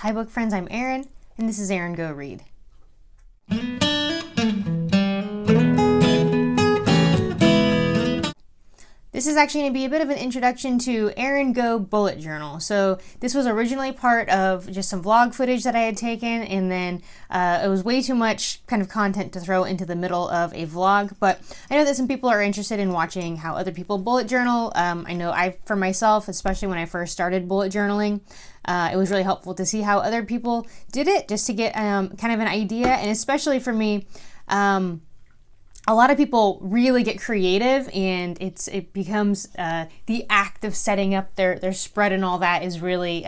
Hi book friends, I'm Erin, and this is Erin Go Read. This is actually going to be a bit of an introduction to Erin Go Bullet Journal. So this was originally part of just some vlog footage that I had taken, and then it was way too much kind of content to throw into the middle of a vlog. But I know that some people are interested in watching how other people bullet journal. I know for myself, especially when I first started bullet journaling, it was really helpful to see how other people did it, just to get kind of an idea. And especially for me, a lot of people really get creative, and it becomes the act of setting up their spread and all that is really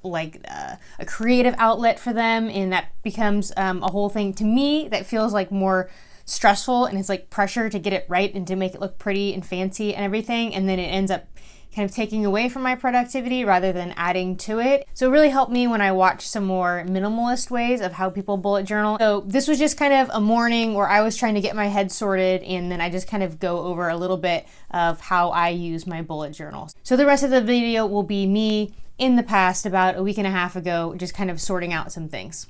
like a creative outlet for them, and that becomes a whole thing to me that feels like more stressful, and it's like pressure to get it right and to make it look pretty and fancy and everything, and then it ends up kind of taking away from my productivity rather than adding to it. So it really helped me when I watched some more minimalist ways of how people bullet journal. So this was just kind of a morning where I was trying to get my head sorted, and then I just kind of go over a little bit of how I use my bullet journals. So the rest of the video will be me in the past, about a week and a half ago, just kind of sorting out some things.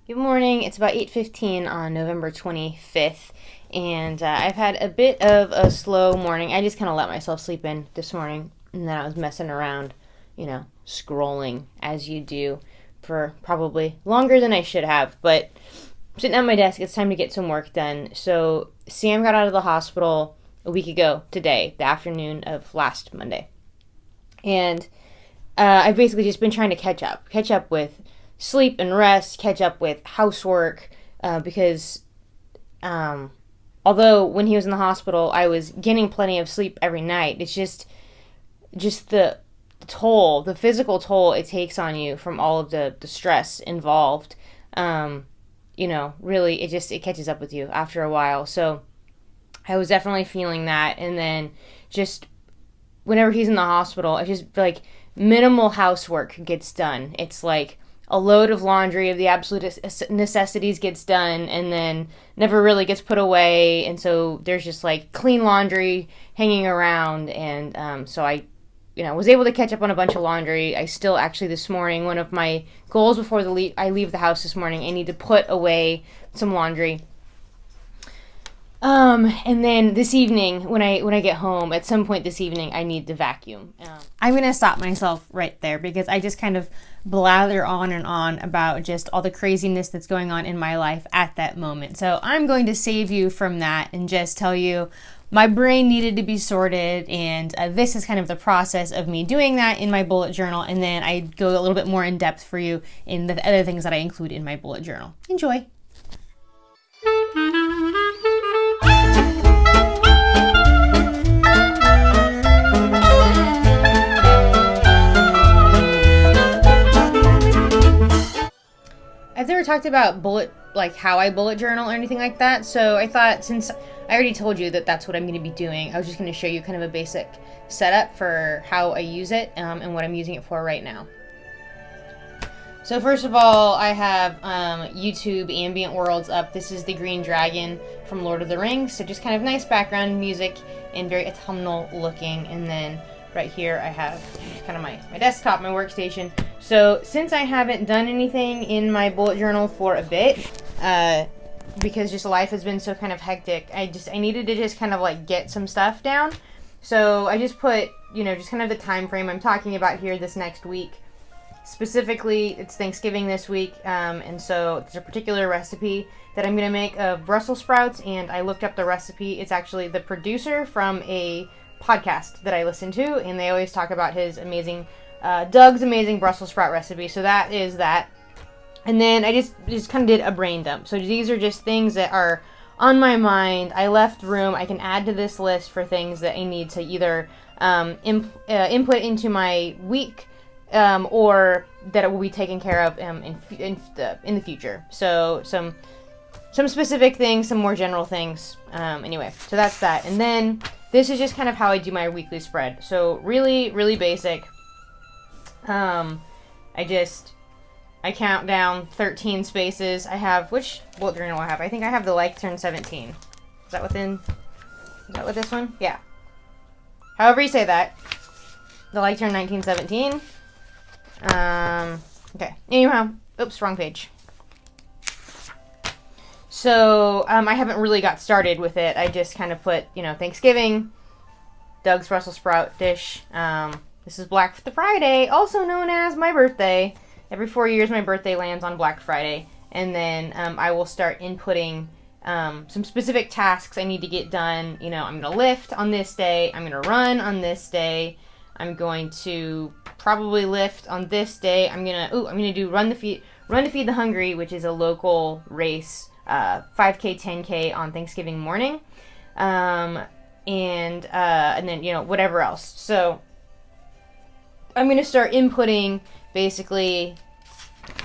Good morning. It's about 8:15 on November 25th. And I've had a bit of a slow morning. I just kind of let myself sleep in this morning, and then I was messing around, scrolling as you do for probably longer than I should have. But I'm sitting at my desk. It's time to get some work done. So Sam got out of the hospital a week ago today, the afternoon of last Monday. And I've basically just been trying to catch up with sleep and rest, catch up with housework, because although when he was in the hospital, I was getting plenty of sleep every night, it's just the toll, the physical toll it takes on you from all of the stress involved. Really, it catches up with you after a while. So I was definitely feeling that. And then just whenever he's in the hospital, it's just like minimal housework gets done. It's like a load of laundry of the absolute necessities gets done, and then never really gets put away. And so there's just like clean laundry hanging around. And so I, was able to catch up on a bunch of laundry. I still actually this morning, one of my goals before I leave the house this morning, I need to put away some laundry. And then this evening, when I get home, at some point this evening, I need to vacuum. I'm going to stop myself right there, because I just kind of blather on and on about just all the craziness that's going on in my life at that moment. So I'm going to save you from that and just tell you my brain needed to be sorted, and this is kind of the process of me doing that in my bullet journal, and then I go a little bit more in depth for you in the other things that I include in my bullet journal. Enjoy! I've never talked about how I bullet journal or anything like that, so I thought, since I already told you that that's what I'm going to be doing, I was just going to show you kind of a basic setup for how I use it, and what I'm using it for right now. So first of all, I have YouTube ambient worlds up. This is the Green Dragon from Lord of the Rings, so just kind of nice background music and very autumnal looking. And then right here I have kind of my desktop, my workstation. So since I haven't done anything in my bullet journal for a bit, because just life has been so kind of hectic, I needed to just kind of like get some stuff down. So I just put, just kind of the time frame I'm talking about here this next week. Specifically, it's Thanksgiving this week, and so there's a particular recipe that I'm going to make of Brussels sprouts, and I looked up the recipe. It's actually the producer from a podcast that I listen to, and they always talk about his amazing, Doug's amazing Brussels sprout recipe, so that is that. And then I just kind of did a brain dump. So these are just things that are on my mind. I left room. I can add to this list for things that I need to either input into my week, or that it will be taken care of in the future. So some specific things, some more general things. Anyway, so that's that. And then this is just kind of how I do my weekly spread. So really, really basic. I count down 13 spaces. I have, which bullet journal I have? I think I have the Like Turn 17. Is that what this one? Yeah. However you say that. The Like Turn 1917. Okay, anyhow, oops, wrong page. So, I haven't really got started with it. I just kind of put, Thanksgiving, Doug's Brussels sprout dish. This is Black Friday, also known as my birthday. Every 4 years, my birthday lands on Black Friday. And then I will start inputting some specific tasks I need to get done. I'm going to lift on this day. I'm going to run on this day. I'm going to probably lift on this day. I'm gonna do Run to Feed the Hungry, which is a local race, 5K, 10K on Thanksgiving morning, and then whatever else. So I'm gonna start inputting basically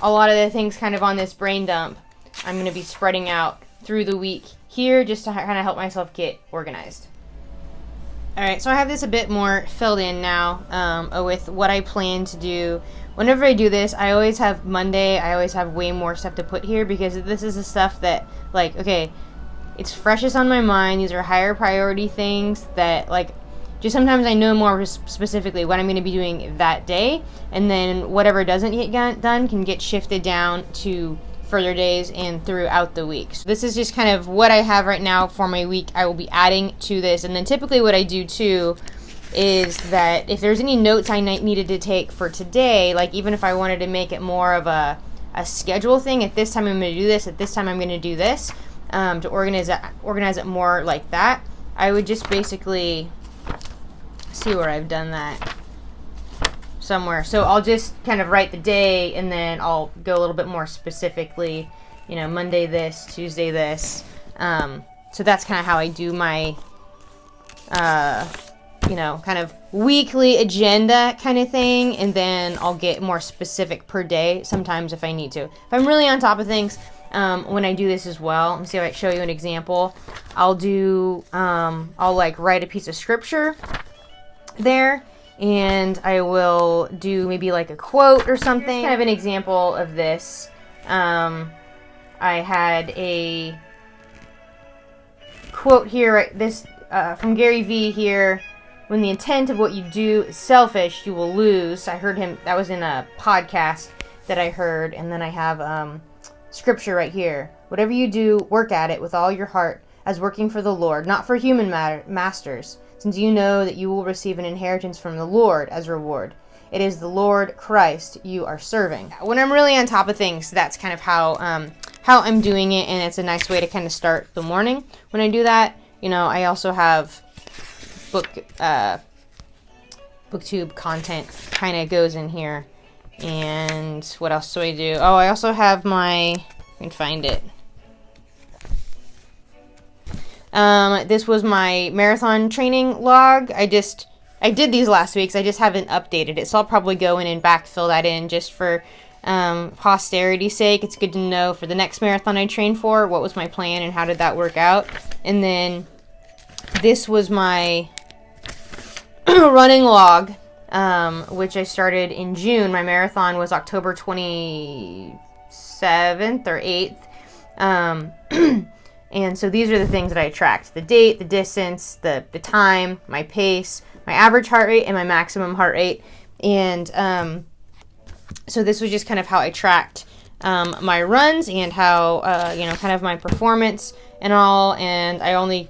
a lot of the things kind of on this brain dump. I'm gonna be spreading out through the week here just to kind of help myself get organized. Alright, so I have this a bit more filled in now with what I plan to do. Whenever I do this, I always have Monday, I always have way more stuff to put here because this is the stuff that, it's freshest on my mind. These are higher priority things that, just sometimes I know more specifically what I'm going to be doing that day, and then whatever doesn't get done can get shifted down to further days and throughout the week. So this is just kind of what I have right now for my week. I will be adding to this, and then typically what I do too is that if there's any notes I needed to take for today, even if I wanted to make it more of a schedule thing, at this time I'm going to do this, at this time I'm going to do this, to organize it more like that, I would just basically see where I've done that somewhere. So I'll just kind of write the day, and then I'll go a little bit more specifically, Monday this, Tuesday this. So that's kind of how I do my, kind of weekly agenda kind of thing, and then I'll get more specific per day sometimes if I need to. If I'm really on top of things, when I do this as well, let me see if I can show you an example. I'll write a piece of scripture there, and I will do maybe a quote or something. Here's kind of an example of this. I had a quote here, from Gary Vee here: when the intent of what you do is selfish, you will lose. I heard him, that was in a podcast that I heard, and then I have scripture right here. Whatever you do, work at it with all your heart, as working for the Lord, not for human masters, since you know that you will receive an inheritance from the Lord as reward. It is the Lord Christ you are serving. When I'm really on top of things, that's kind of how I'm doing it, and it's a nice way to kind of start the morning. When I do that, I also have booktube content kind of goes in here. And what else do I do? Oh, I also have I can find it. This was my marathon training log. I did these last week, so I just haven't updated it. So I'll probably go in and backfill that in just for posterity's sake. It's good to know for the next marathon I train for, what was my plan and how did that work out. And then this was my running log, which I started in June. My marathon was October 27th or 8th. And so these are the things that I tracked: the date, the distance, the time, my pace, my average heart rate, and my maximum heart rate. And so this was just kind of how I tracked my runs and how, kind of my performance and all. And I only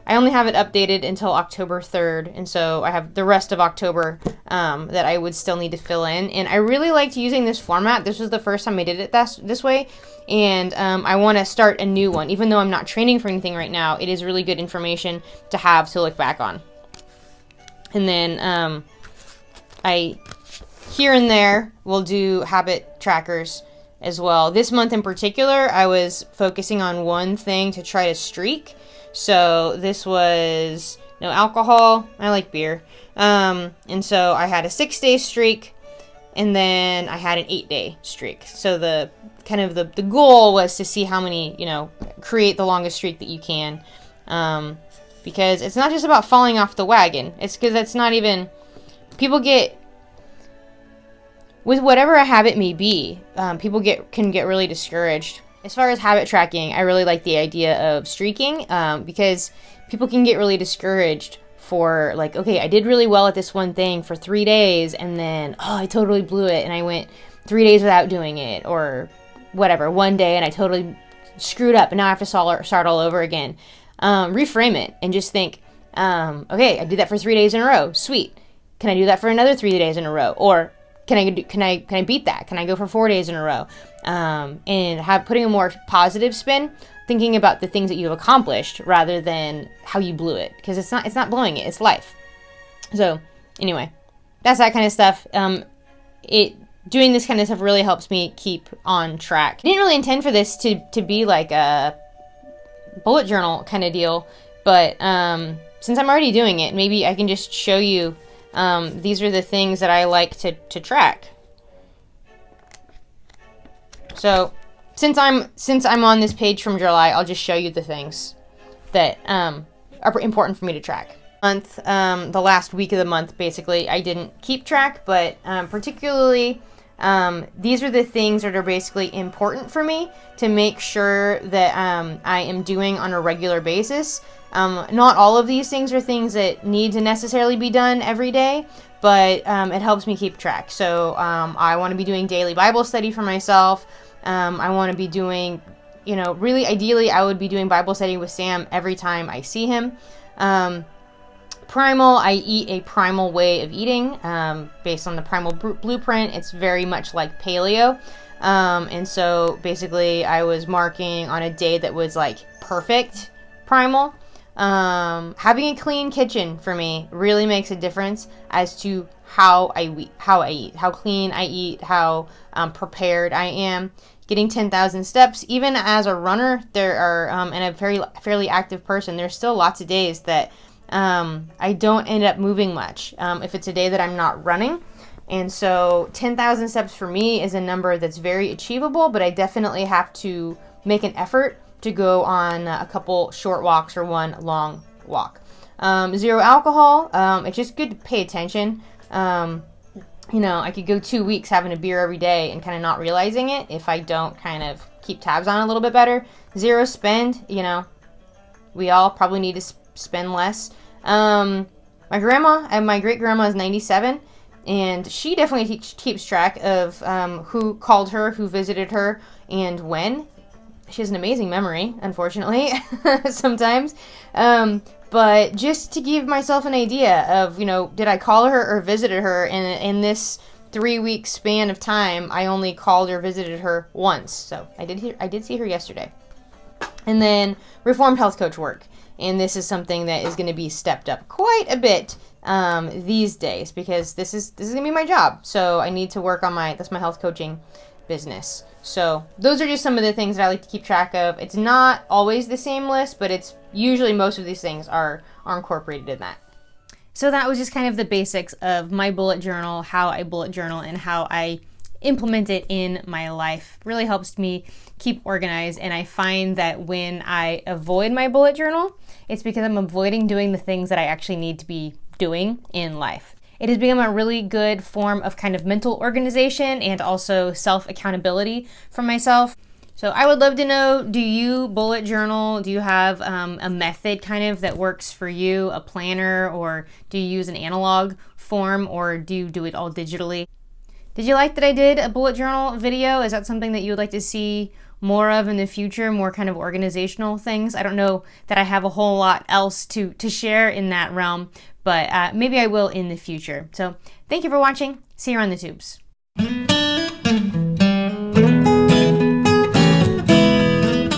have it updated until October 3rd, and so I have the rest of October that I would still need to fill in. And I really liked using this format. This was the first time I did it this way, and I want to start a new one. Even though I'm not training for anything right now, it is really good information to have to look back on. And then I, here and there, will do habit trackers as well. This month in particular, I was focusing on one thing to try to streak. So this was no alcohol. I like beer. And so I had a 6-day streak, and then I had an 8-day streak. So the goal was to see how many, create the longest streak that you can. Because it's not just about falling off the wagon. It's because it's not even, people get, with whatever a habit may be, people can get really discouraged. As far as habit tracking, I really like the idea of streaking, because people can get really discouraged for okay, I did really well at this one thing for 3 days, and then, I totally blew it, and I went 3 days without doing it, or whatever, one day and I totally screwed up and now I have to start all over again. Reframe it and just think, okay, I did that for 3 days in a row. Sweet. Can I do that for another 3 days in a row? Or can I beat that? Can I go for 4 days in a row? And putting a more positive spin, thinking about the things that you've accomplished rather than how you blew it, because it's not blowing it, it's life. So anyway, that's that kind of stuff. Doing this kind of stuff really helps me keep on track. I didn't really intend for this to be like a bullet journal kind of deal, but since I'm already doing it, maybe I can just show you. These are the things that I like to track. So since I'm on this page from July, I'll just show you the things that are important for me to track. The last week of the month, basically, I didn't keep track, but particularly these are the things that are basically important for me to make sure that I am doing on a regular basis. Not all of these things are things that need to necessarily be done every day, but it helps me keep track. So I want to be doing daily Bible study for myself. I want to be doing, really ideally, I would be doing Bible study with Sam every time I see him. Primal, I eat a primal way of eating, based on the primal blueprint. It's very much like paleo. And so basically I was marking on a day that was like perfect primal. Having a clean kitchen for me really makes a difference as to how I eat, how clean I eat, how prepared I am. Getting 10,000 steps, even as a runner, there are, and a fairly active person, there's still lots of days that I don't end up moving much if it's a day that I'm not running. And so 10,000 steps for me is a number that's very achievable, but I definitely have to make an effort to go on a couple short walks or one long walk. 0 alcohol, it's just good to pay attention. I could go 2 weeks having a beer every day and kind of not realizing it if I don't kind of keep tabs on it a little bit better. 0 spend, we all probably need to spend less. My grandma and my great grandma is 97, and she definitely keeps track of who called her, who visited her, and when. She has an amazing memory, unfortunately, sometimes. But just to give myself an idea of, did I call her or visited her in this 3-week span of time? I only called or visited her once. So I did see her yesterday. And then reformed health coach work. And this is something that is going to be stepped up quite a bit these days, because this is going to be my job. So I need to work on that's my health coaching business. So those are just some of the things that I like to keep track of. It's not always the same list, but it's usually most of these things are incorporated in that. So that was just kind of the basics of my bullet journal, how I bullet journal, and how I implement it in my life. Really helps me keep organized, and I find that when I avoid my bullet journal, it's because I'm avoiding doing the things that I actually need to be doing in life. It has become a really good form of kind of mental organization and also self-accountability for myself. So I would love to know, do you bullet journal? Do you have a method kind of that works for you, a planner, or do you use an analog form, or do you do it all digitally? Did you like that I did a bullet journal video? Is that something that you would like to see more of in the future, more kind of organizational things? I don't know that I have a whole lot else to share in that realm, but maybe I will in the future. So thank you for watching. See you on the tubes.